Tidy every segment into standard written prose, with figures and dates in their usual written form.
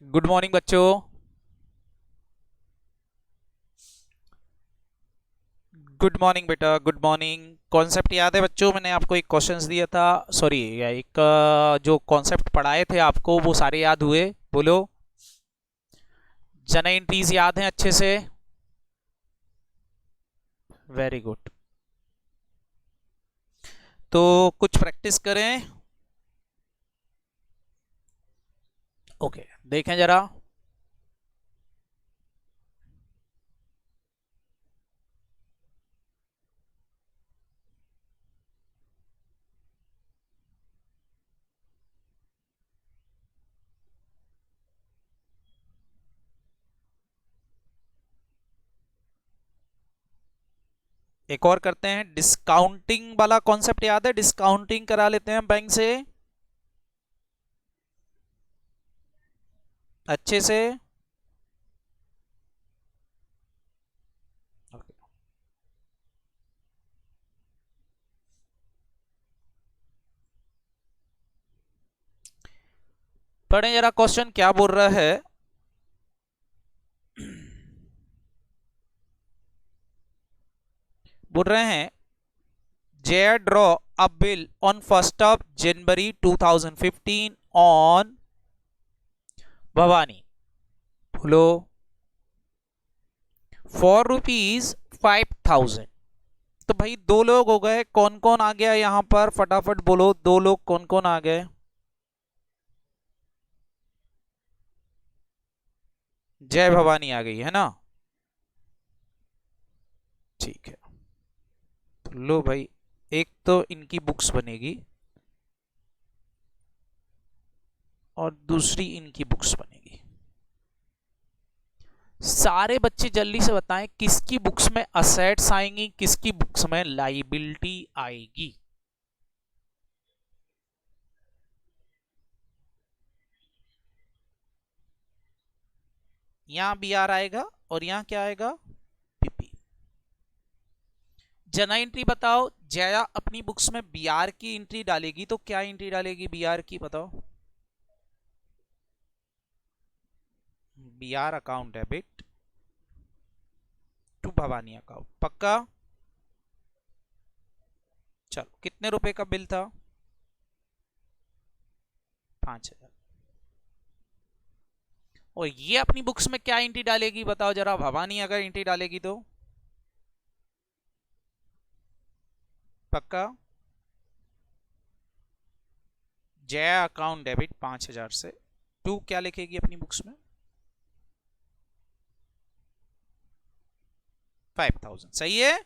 Good morning बच्चों। Good morning बेटा, good morning. Concept याद है बच्चों? मैंने आपको एक क्वेश्चंस दिया था, सॉरी, या एक जो कॉन्सेप्ट पढ़ाए थे आपको वो सारे याद हुए? बोलो। जन एंट्रीज याद हैं अच्छे से? Very good. तो कुछ प्रैक्टिस करें। ओके, देखें जरा। एक और करते हैं, डिस्काउंटिंग वाला कॉन्सेप्ट याद है? डिस्काउंटिंग करा लेते हैं बैंक से अच्छे से। Okay. पढ़ें जरा, क्वेश्चन क्या बोल रहा है। बोल रहे हैं, Jaya draw a bill on 1st of January 2015 on Bhavani. बोलो। ₹4,5,000। तो भाई दो लोग हो गए, कौन कौन आ गया यहां पर? फटाफट बोलो, दो लोग कौन कौन आ गए? जय भवानी आ गई है ना? ठीक है। तो लो भाई, एक तो इनकी बुक्स बनेगी और दूसरी इनकी बुक्स बनेगी। सारे बच्चे जल्दी से बताएं किसकी बुक्स में असेट्स आएंगी, किसकी बुक्स में लाइबिलिटी आएगी। यहां बी आर आएगा और यहां क्या आएगा? पीपी। जना एंट्री बताओ। जया अपनी बुक्स में बी आर की एंट्री डालेगी तो क्या एंट्री डालेगी बी आर की, बताओ? B R account debit to Bhavani account, पक्का? चलो, कितने रुपए का बिल था? 5,000। और ये अपनी बुक्स में क्या एंट्री डालेगी बताओ जरा? भवानी अगर एंट्री डालेगी तो पक्का? जया अकाउंट डेबिट 5,000 से टू क्या लिखेगी अपनी बुक्स में? 5,000। सही है?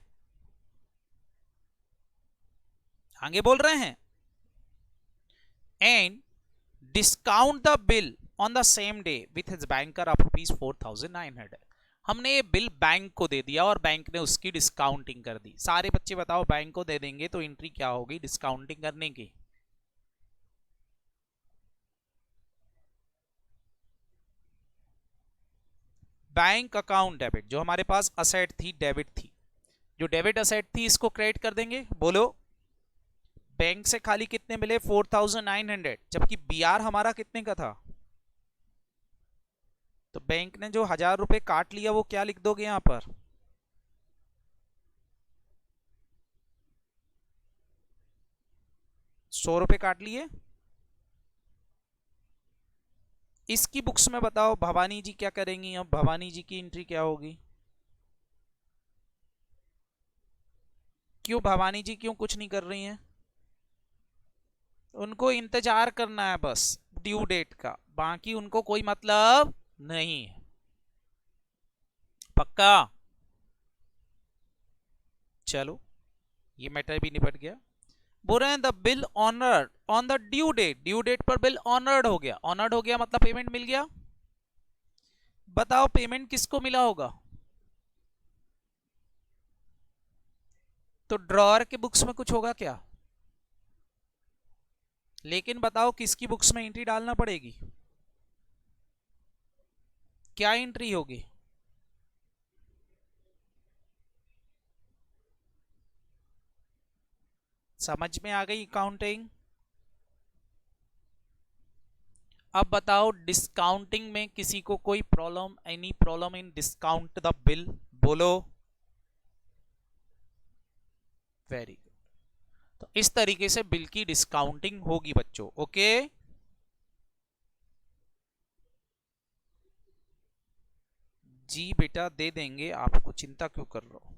आगे बोल रहे हैं, and discount the bill on the same day with his banker of ₹4,900। हमने ये बिल बैंक को दे दिया और बैंक ने उसकी डिस्काउंटिंग कर दी। सारे बच्चे बताओ, बैंक को दे देंगे तो एंट्री क्या होगी डिस्काउंटिंग करने की? बैंक अकाउंट डेबिट, जो हमारे पास असेट थी, डेबिट थी, जो डेबिट असेट थी इसको क्रेडिट कर देंगे। बोलो। बैंक से खाली कितने मिले? 4,900, जबकि बीआर हमारा कितने का था? तो बैंक ने जो ₹1,000 काट लिया वो क्या लिख दोगे यहां पर? 100 रुपए काट लिए। इसकी बुक्स में बताओ भवानी जी क्या करेंगी? अब भवानी जी की एंट्री क्या होगी? क्यों भवानी जी क्यों कुछ नहीं कर रही हैं? उनको इंतजार करना है बस ड्यू डेट का, बाकी उनको कोई मतलब नहीं है। पक्का? चलो, ये मैटर भी निपट गया। बोल रहे हैं the bill honoured on the due date, due date पर बिल ऑनर्ड हो गया। ऑनर्ड हो गया मतलब पेमेंट मिल गया। बताओ पेमेंट किसको मिला होगा? तो ड्रॉअर के बुक्स में कुछ होगा क्या? लेकिन बताओ किसकी बुक्स में एंट्री डालना पड़ेगी? क्या एंट्री होगी? समझ में आ गई अकाउंटिंग? अब बताओ डिस्काउंटिंग में किसी को कोई problem, any problem in discount the bill? बोलो। Very good. तो इस तरीके से बिल की डिस्काउंटिंग होगी बच्चों। ओके, जी बेटा दे देंगे आपको, चिंता क्यों कर रहे हो।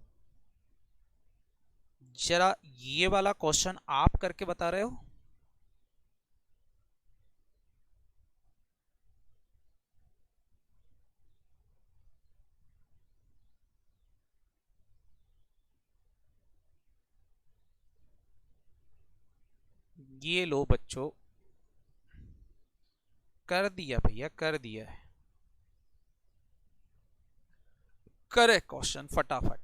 जरा ये वाला क्वेश्चन आप करके बता रहे हो। ये लो बच्चों, कर दिया भैया, कर दिया है। करे क्वेश्चन फटाफट।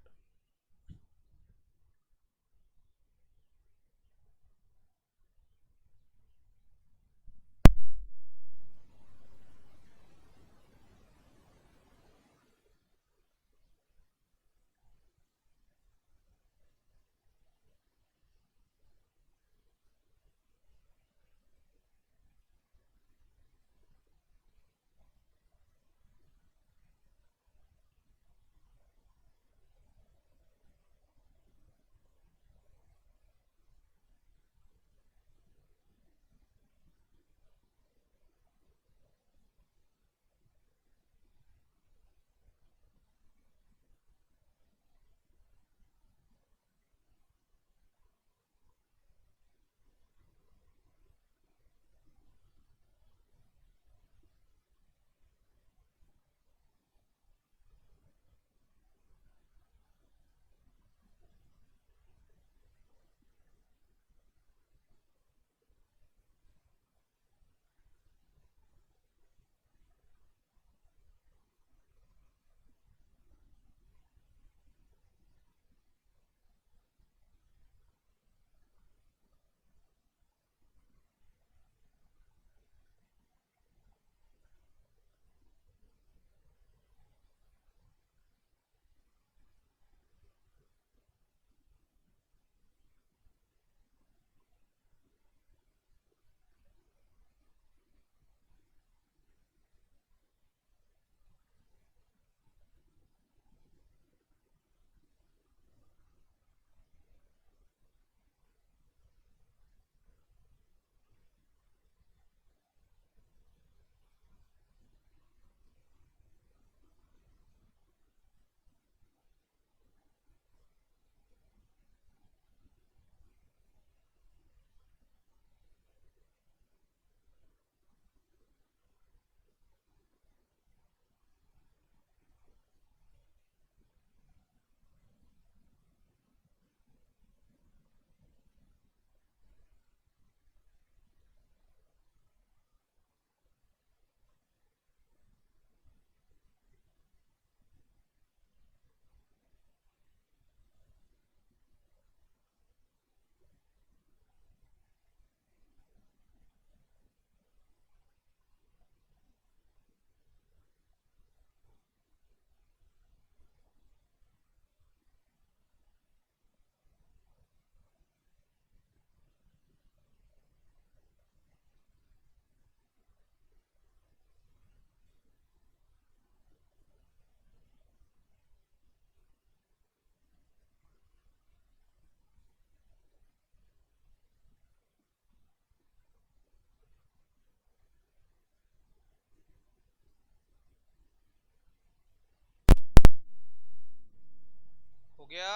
हो गया?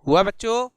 हुआ बच्चों?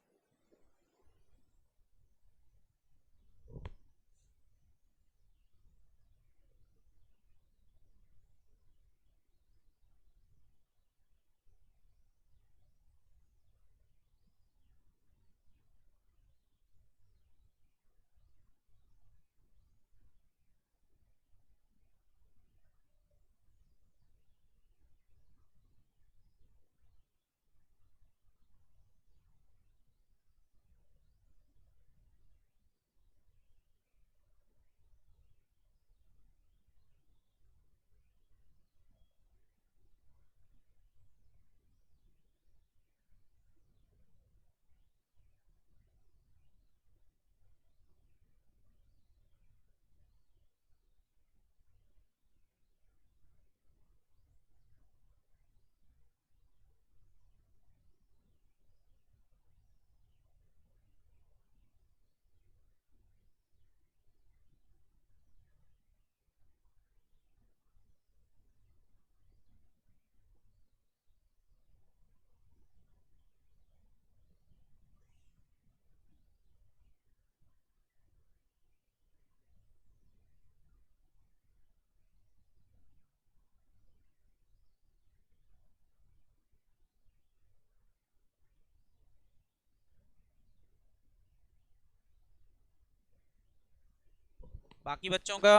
बाकी बच्चों का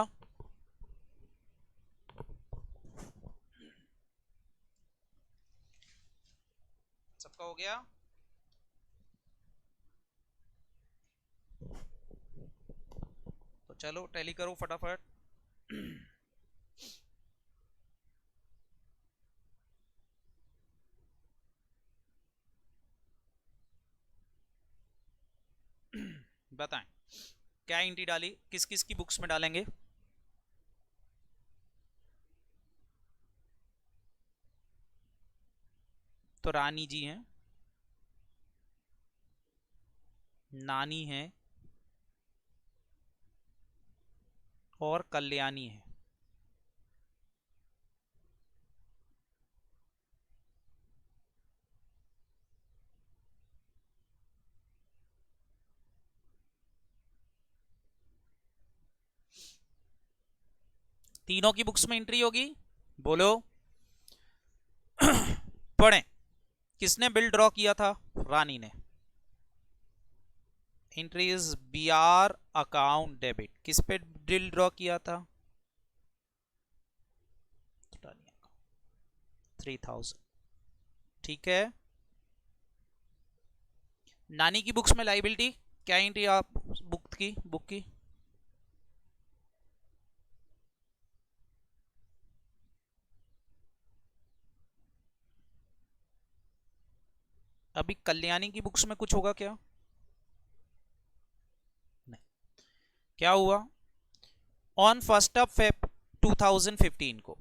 सबका हो गया? तो चलो टैली करो फटाफट। बताएं क्या एंट्री डाली, किस किस की बुक्स में डालेंगे? तो रानी जी हैं, नानी है और कल्याणी है। तीनों की बुक्स में एंट्री होगी, बोलो। पढ़ें। किसने बिल ड्रॉ किया था? रानी ने। Entry is BR account debit. किस पे बिल ड्रॉ किया था? 3000। ठीक है। नानी की बुक्स में लाइबिलिटी क्या एंट्री आप बुक की? अभी कल्याणी की बुक्स में कुछ होगा क्या? नहीं। क्या हुआ? ऑन 1 Feb 2015 को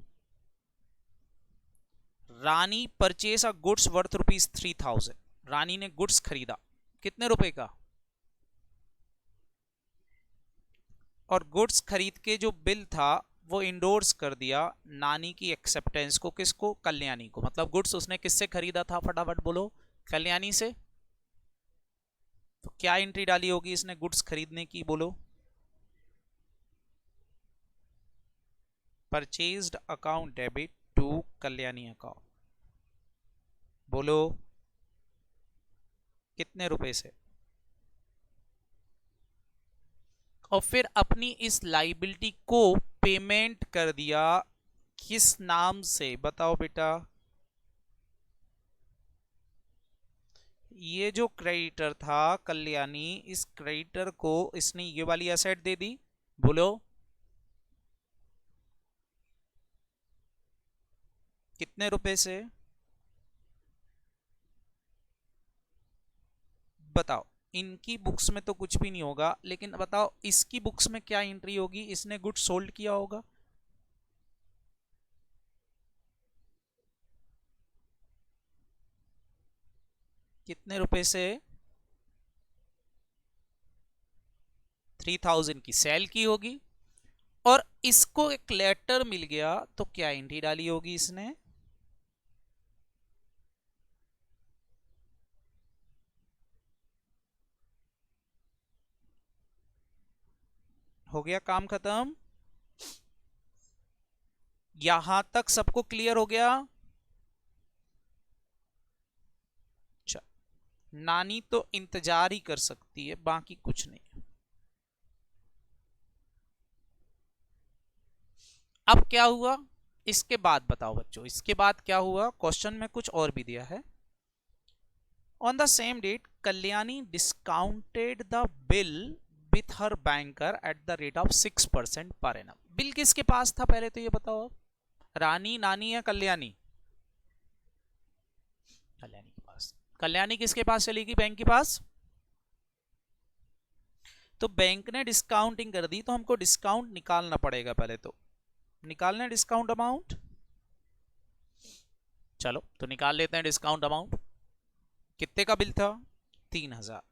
रानी परचेस अ गुड्स वर्थ ₹3000। रानी ने गुड्स खरीदा, कितने रुपए का? और गुड्स खरीद के जो बिल था वो इंडोर्स कर दिया नानी की एक्सेप्टेंस को। किसको? कल्याणी को। मतलब गुड्स उसने किससे खरीदा था? फटाफट बोलो। कल्याणी से। तो क्या एंट्री डाली होगी इसने गुड्स खरीदने की? बोलो। Purchased account debit to Kalyani account. बोलो कितने रुपए से? और फिर अपनी इस लाइबिलिटी को पेमेंट कर दिया किस नाम से? बताओ बेटा। ये जो क्रेडिटर था कल्याणी, इस क्रेडिटर को इसने ये वाली एसेट दे दी। बोलो कितने रुपए से? बताओ। इनकी बुक्स में तो कुछ भी नहीं होगा, लेकिन बताओ इसकी बुक्स में क्या एंट्री होगी? इसने गुड सोल्ड किया होगा। कितने रुपए से? 3000 की सेल की होगी। और इसको एक लेटर मिल गया तो क्या एंट्री डाली होगी इसने? हो गया काम खत्म। यहां तक सबको क्लियर हो गया? अच्छा, नानी तो इंतजार ही कर सकती है, बाकी कुछ नहीं। अब क्या हुआ इसके बाद? बताओ बच्चों, इसके बाद क्या हुआ? क्वेश्चन में कुछ और भी दिया है। On the same date Kalyani discounted the bill with her banker at the rate of 6% per annum. Bill किसके पास था पहले तो ये बताओ। रानी, नानी या कल्याणी? कल्याणी के पास। कल्याणी किसके पास चली गई? बैंक के पास। तो बैंक ने डिस्काउंटिंग कर दी तो हमको डिस्काउंट निकालना पड़ेगा पहले। तो निकालना है डिस्काउंट अमाउंट। चलो तो निकाल लेते हैं डिस्काउंट अमाउंट। कितने का बिल था? 3000।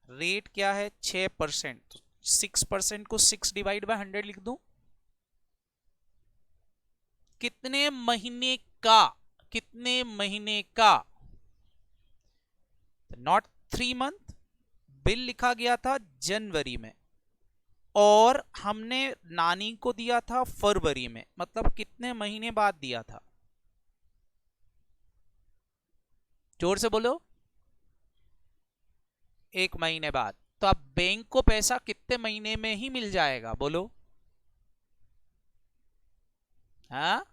रेट क्या है? 6%। 6% को 6/100 लिख दूं। कितने महीने का? कितने महीने का? Not 3 month. बिल लिखा गया था जनवरी में और हमने नानी को दिया था फरवरी में। मतलब कितने महीने बाद दिया था? जोर से बोलो। 1 महीने बाद। तो अब बैंक को पैसा कितने महीने में ही मिल जाएगा बोलो? हाँ,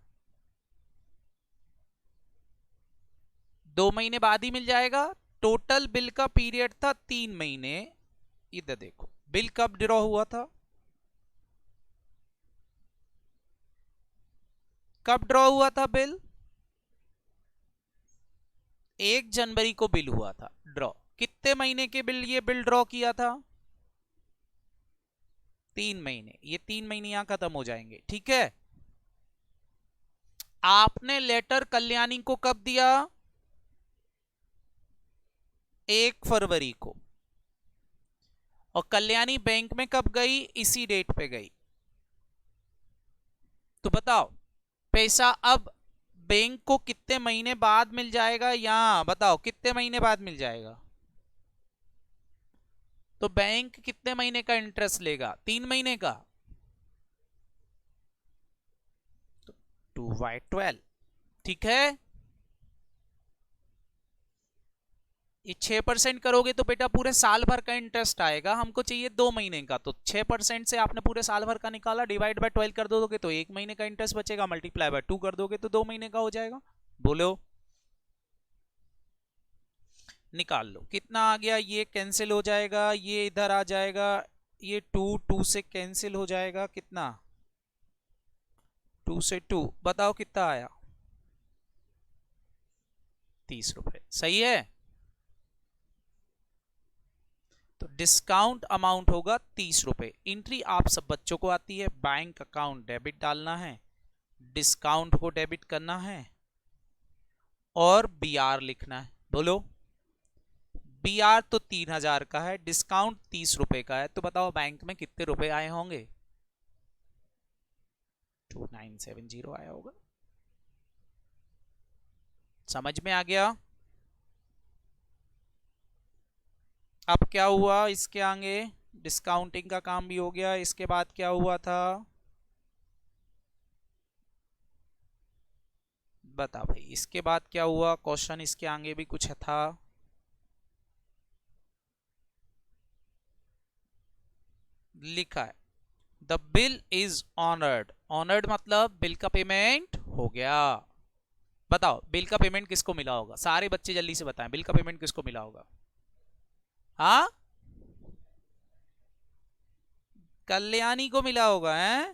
2 महीने बाद ही मिल जाएगा। टोटल बिल का पीरियड था 3 महीने। इधर देखो बिल कब ड्रॉ हुआ था, कब ड्रॉ हुआ था बिल? 1 जनवरी को बिल हुआ था ड्रॉ। कितने महीने के बिल, ये बिल ड्रॉ किया था? 3 महीने। ये 3 महीने यहां खत्म हो जाएंगे, ठीक है। आपने लेटर कल्याणी को कब दिया? 1 फरवरी को। और कल्याणी बैंक में कब गई? इसी डेट पे गई। तो बताओ पैसा अब बैंक को कितने महीने बाद मिल जाएगा, यहां बताओ कितने महीने बाद मिल जाएगा? तो बैंक कितने महीने का इंटरेस्ट लेगा? 3 महीने का। 2/12, ठीक है। ये 6% करोगे तो बेटा पूरे साल भर का इंटरेस्ट आएगा। हमको चाहिए 2 महीने का, तो 6% से आपने पूरे साल भर का निकाला, डिवाइड बाय 12 कर दोगे तो 1 महीने का इंटरेस्ट बचेगा, मल्टीप्लाई बाय 2 कर दोगे तो 2 महीने का हो जाएगा। बोलो, निकाल लो कितना आ गया। ये कैंसिल हो जाएगा, ये इधर आ जाएगा, ये 2 से कैंसिल हो जाएगा। कितना? 2 से 2, बताओ कितना आया? 30 रुपए, सही है। तो डिस्काउंट अमाउंट होगा 30 रुपए। एंट्री आप सब बच्चों को आती है, बैंक अकाउंट डेबिट डालना है, डिस्काउंट को डेबिट करना है और बीआर लिखना है। बोलो, बीआर तो 3,000 का है, डिस्काउंट 30 रुपए का है, तो बताओ बैंक में कितने रुपए आए होंगे? 2970 आया होगा। समझ में आ गया? अब क्या हुआ इसके आगे? डिस्काउंटिंग का काम भी हो गया। इसके बाद क्या हुआ था बता भाई, इसके बाद क्या हुआ? क्वेश्चन इसके आगे भी कुछ था। लिखा है the bill is honoured. Honoured मतलब बिल का पेमेंट हो गया। बताओ बिल का पेमेंट किसको मिला होगा? सारे बच्चे जल्दी से बताएं, बिल का पेमेंट किसको मिला होगा? हाँ, कल्याणी को मिला होगा है।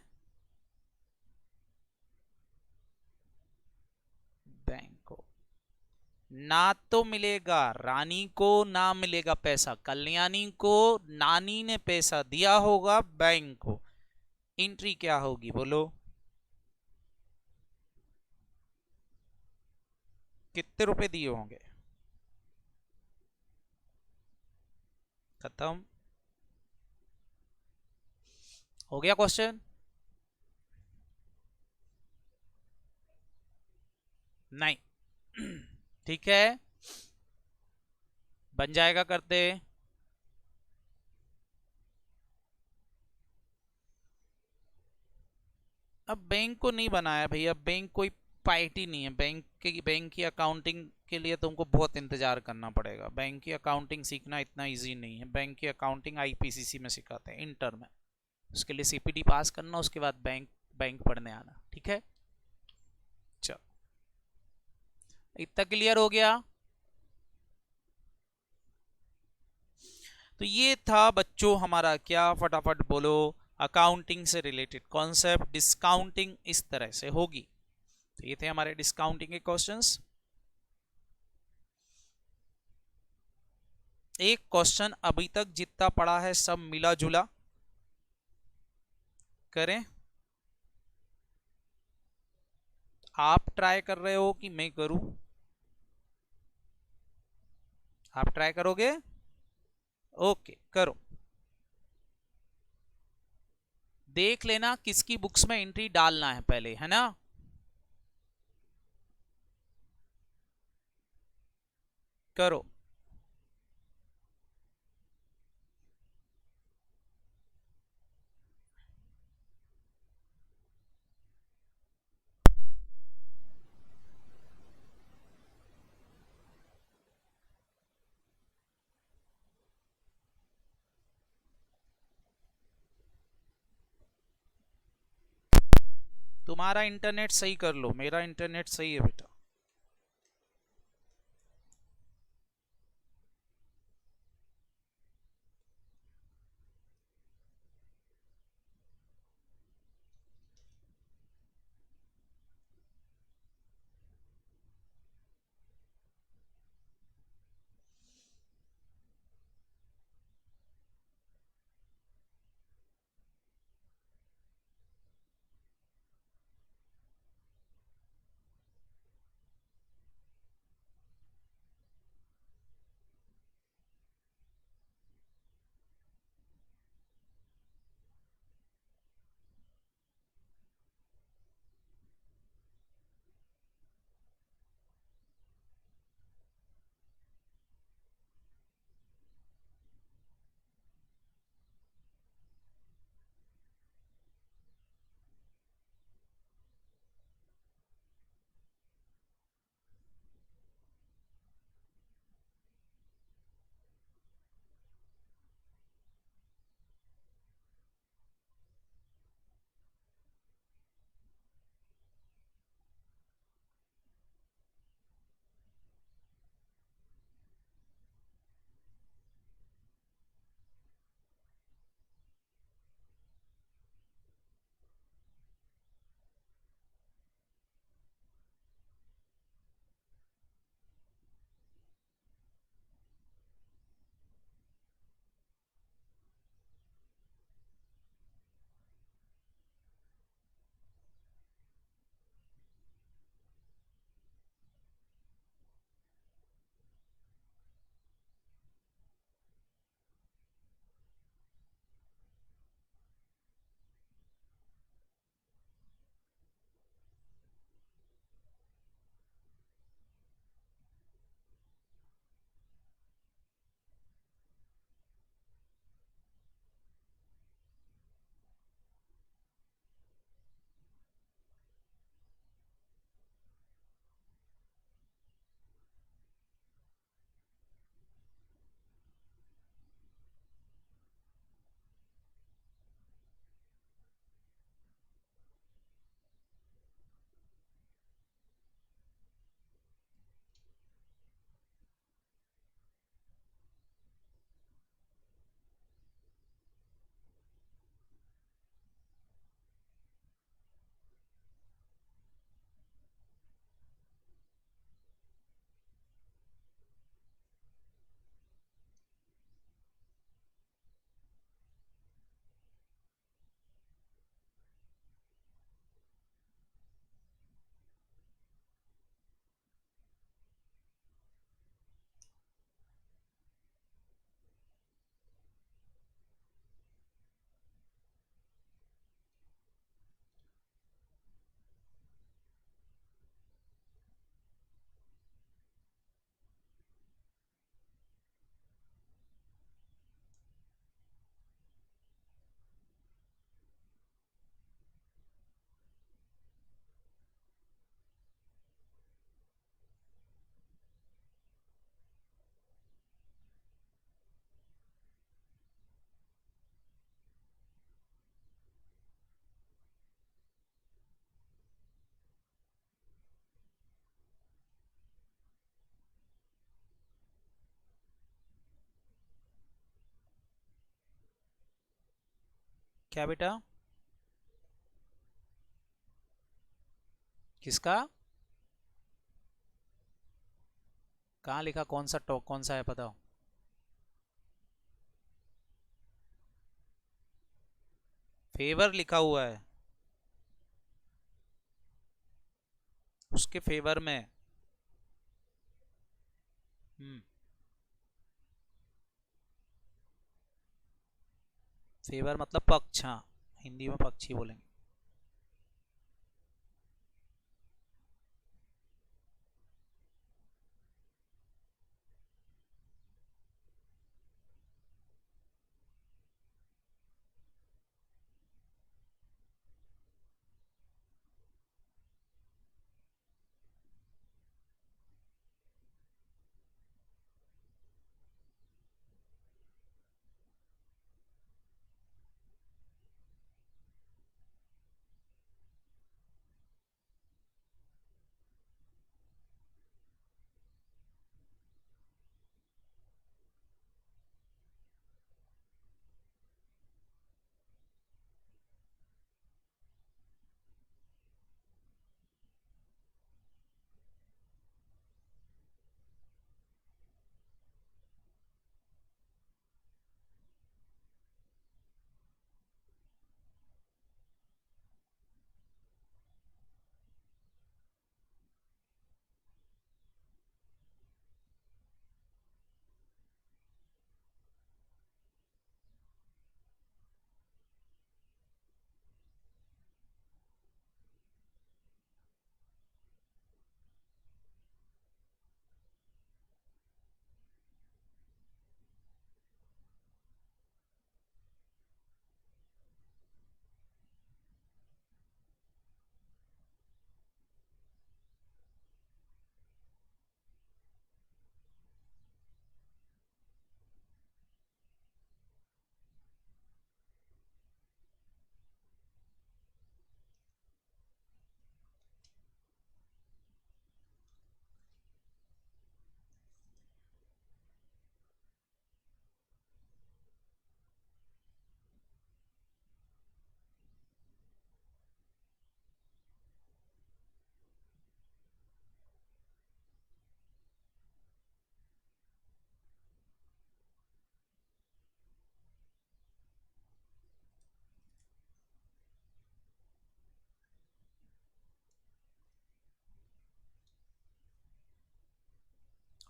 बैंक को ना तो मिलेगा, रानी को ना मिलेगा पैसा, कल्याणी को नानी ने पैसा दिया होगा बैंक को। एंट्री क्या होगी बोलो? कितने रुपए दिए होंगे? खत्म हो गया क्वेश्चन। नहीं ठीक है, बन जाएगा करते। अब बैंक को नहीं बनाया भैया, बैंक कोई पार्टी नहीं है। बैंक की अकाउंटिंग के लिए तुमको बहुत इंतजार करना पड़ेगा। बैंक की अकाउंटिंग सीखना इतना इजी नहीं है। बैंक की अकाउंटिंग आईपीसीसी में सिखाते हैं इंटर में। उसके लिए सीपीटी पास करना, उसके बाद बैंक बैंक पढ़ने आना, ठीक है। चलो, इतना क्लियर हो गया। तो ये था बच्चों हमारा क्या, फटाफट बोलो, अकाउंटिंग से रिलेटेड कॉन्सेप्ट। डिस्काउंटिंग इस तरह से होगी। तो ये थे हमारे डिस्काउंटिंग के क्वेश्चंस। एक क्वेश्चन अभी तक जितना पड़ा है सब मिला जुला करें। आप ट्राई कर रहे हो कि मैं करूं? आप ट्राई करोगे? ओके, करो। देख लेना किसकी बुक्स में एंट्री डालना है पहले, है ना। करो। तुम्हारा इंटरनेट सही कर लो, मेरा इंटरनेट सही है बेटा। क्या बेटा? किसका? कहाँ लिखा? कौन सा टॉक, कौन सा है बताओ। फेवर लिखा हुआ है, उसके फेवर में। हम्म। फेवर मतलब पक्ष, हाँ, हिंदी में पक्षी बोलेंगे।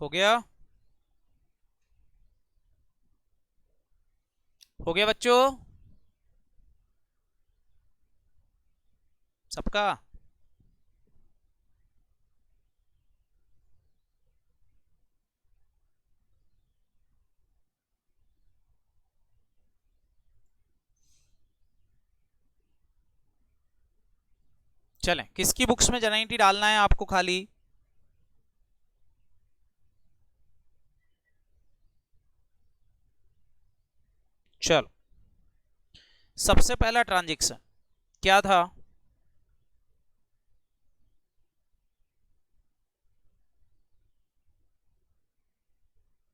हो गया? हो गया बच्चों सबका? चलें, किसकी बुक्स में जेनाइटी डालना है आपको खाली? चलो, सबसे पहला ट्रांजैक्शन क्या था?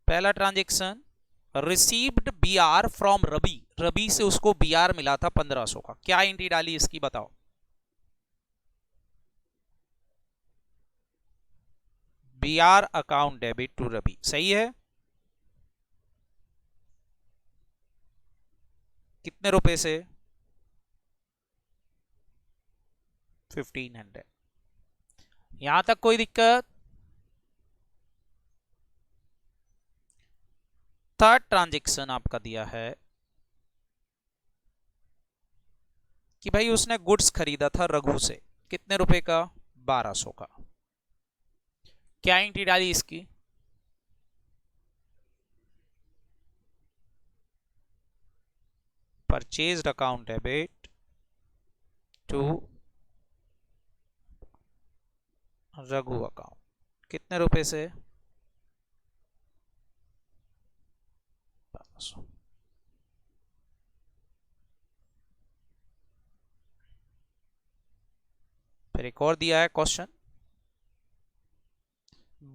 पहला transaction, received BR from Ravi. Ravi से उसको बीआर मिला था 1500 का। क्या एंट्री डाली इसकी बताओ? BR account debit to Ravi, सही है। कितने रुपए से? 1500। यहां तक कोई दिक्कत? थर्ड ट्रांजैक्शन आपका दिया है कि भाई उसने गुड्स खरीदा था रघु से, कितने रुपए का? 1200 का। क्या एंट्री डाली इसकी? Purchased account debit to Raghu account, कितने रुपए से? 1200। फिर एक और दिया है क्वेश्चन,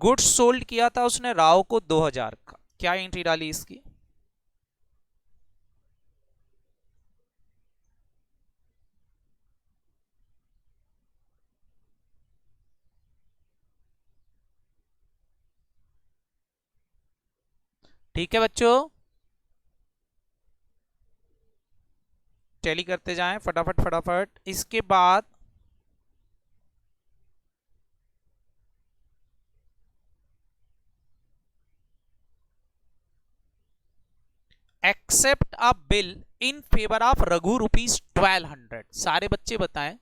गुड्स सोल्ड किया था उसने राव को 2000 का। क्या एंट्री डाली इसकी? ठीक है बच्चों, टैली करते जाएं फटाफट फटाफट। इसके बाद accept a bill in favour of Raghu ₹1200। सारे बच्चे बताएं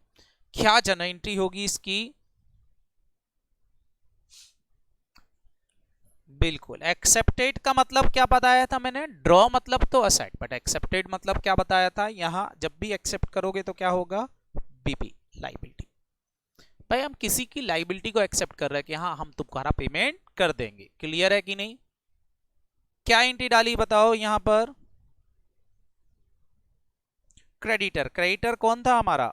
क्या जन एंट्री होगी इसकी? बिल्कुल, एक्सेप्टेड का मतलब क्या बताया था मैंने? ड्रॉ मतलब तो असेट, बट एक्सेप्टेड मतलब क्या बताया था? यहां जब भी एक्सेप्ट करोगे तो क्या होगा? BP, liability. भाई हम किसी की लाइबिलिटी को एक्सेप्ट कर रहे हैं कि हाँ हम तुम्हारा पेमेंट कर देंगे। क्लियर है कि नहीं? क्या एंट्री डाली बताओ यहां पर? क्रेडिटर। क्रेडिटर कौन था हमारा?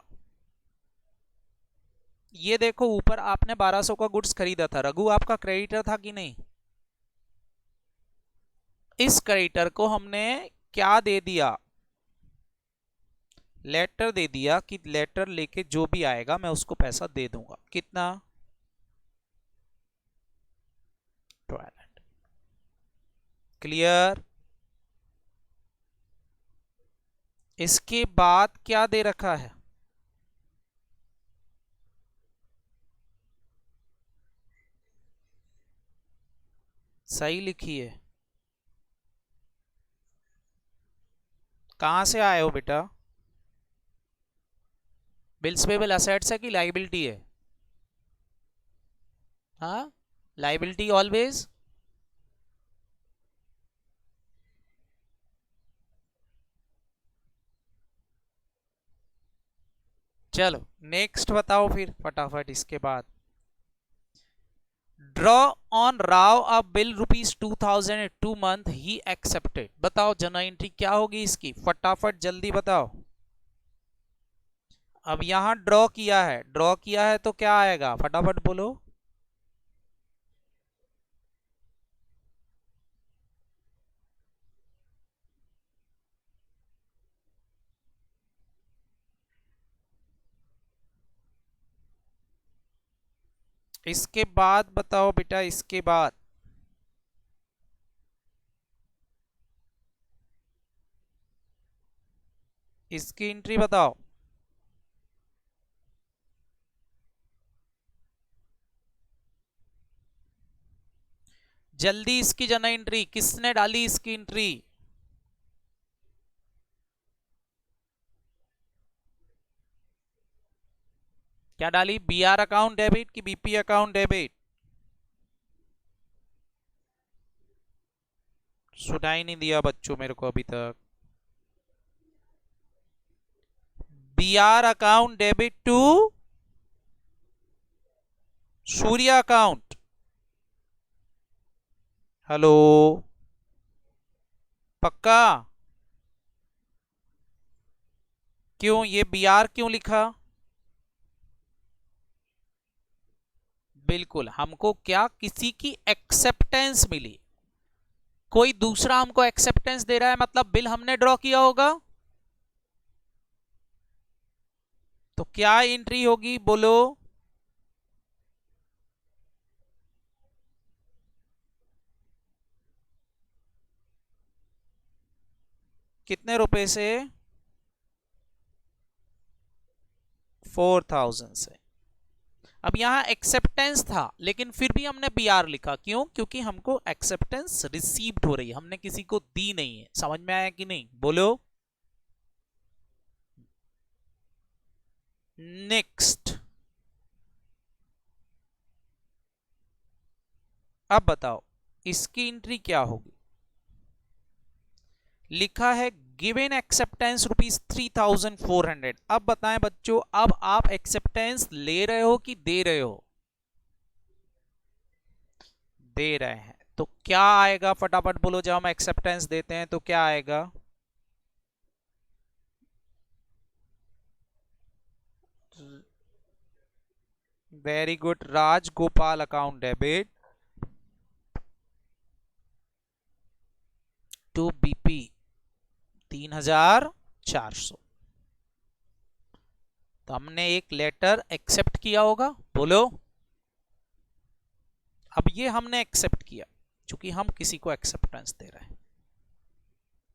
ये देखो ऊपर आपने 1200 का गुड्स खरीदा था, रघु आपका क्रेडिटर था कि नहीं? इस क्रेडिटर को हमने क्या दे दिया? लेटर दे दिया कि लेटर लेके जो भी आएगा मैं उसको पैसा दे दूंगा। कितना? 1200। क्लियर? इसके बाद क्या दे रखा है? सही लिखिए। कहां से आए हो बेटा? बिल्स पेबल असेट्स है कि लाइबिलिटी है? हाँ, लाइबिलिटी ऑलवेज। चलो नेक्स्ट बताओ फिर फटाफट। इसके बाद draw on Rao a bill ₹2000 2 month he accepted. बताओ जर्नल एंट्री क्या होगी इसकी? फटाफट जल्दी बताओ। अब यहां ड्रॉ किया है, ड्रॉ किया है तो क्या आएगा? फटाफट बोलो। इसके बाद बताओ बेटा, इसके बाद इसकी एंट्री बताओ। जल्दी इसकी जर्नल एंट्री, किसने डाली इसकी एंट्री? क्या डाली? बीआर अकाउंट डेबिट कि बीपी अकाउंट डेबिट? सुनाई नहीं दिया बच्चों मेरे को अभी तक। BR account debit to Surya account. Hello, पक्का? क्यों ये बीआर क्यों लिखा? बिल्कुल, हमको क्या, किसी की एक्सेप्टेंस मिली, कोई दूसरा हमको एक्सेप्टेंस दे रहा है, मतलब बिल हमने ड्रॉ किया होगा। तो क्या एंट्री होगी बोलो? कितने रुपए से? 4000 से। अब यहां एक्सेप्टेंस था लेकिन फिर भी हमने बीआर लिखा, क्यों? क्योंकि हमको एक्सेप्टेंस रिसीव्ड हो रही है, हमने किसी को दी नहीं है। समझ में आया कि नहीं बोलो? नेक्स्ट, अब बताओ इसकी एंट्री क्या होगी? लिखा है गिवन एक्सेप्टेंस ₹3400। अब बताएं बच्चों, अब आप एक्सेप्टेंस ले रहे हो कि दे रहे हो? दे रहे हैं, तो क्या आएगा फटाफट बोलो। जब हम एक्सेप्टेंस देते हैं तो क्या आएगा? Very good Raj Gopal, account debit to BP 3400। तो हमने एक लेटर एक्सेप्ट किया होगा, बोलो। अब ये हमने एक्सेप्ट किया क्योंकि हम किसी को एक्सेप्टेंस दे रहे हैं।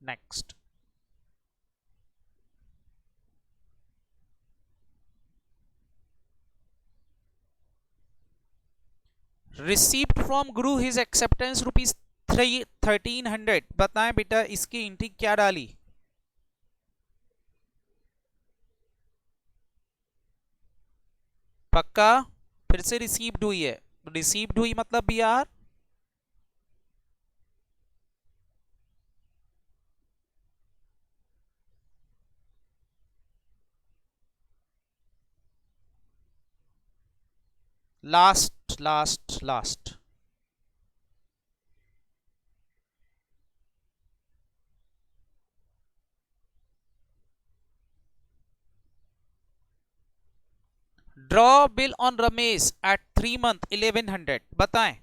Next, received from Guru his acceptance ₹1300। बताएं बेटा इसकी एंट्री क्या डाली? पक्का? फिर से रिसीव्ड हुई है, रिसीव्ड हुई मतलब BR. Last last last, draw bill on Ramesh at 3 month 1100। बताएं।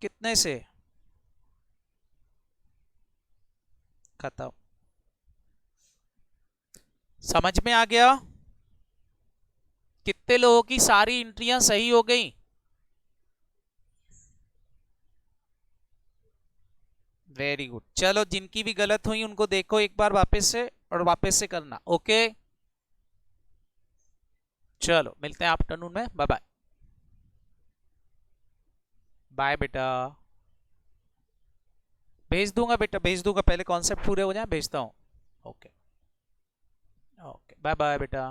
कितने से? खत्म। समझ में आ गया? कितने लोगों की सारी एंट्रियां सही हो गई? Very good. चलो जिनकी भी गलत हुई उनको देखो एक बार वापस से, और वापस से करना। ओके, चलो मिलते हैं आफ्टरनून में। Bye bye. बाय बेटा। भेज दूंगा बेटा, भेज दूंगा, पहले कॉन्सेप्ट पूरे हो जाए, भेजता हूँ। ओके, ओके, बाय बाय बेटा।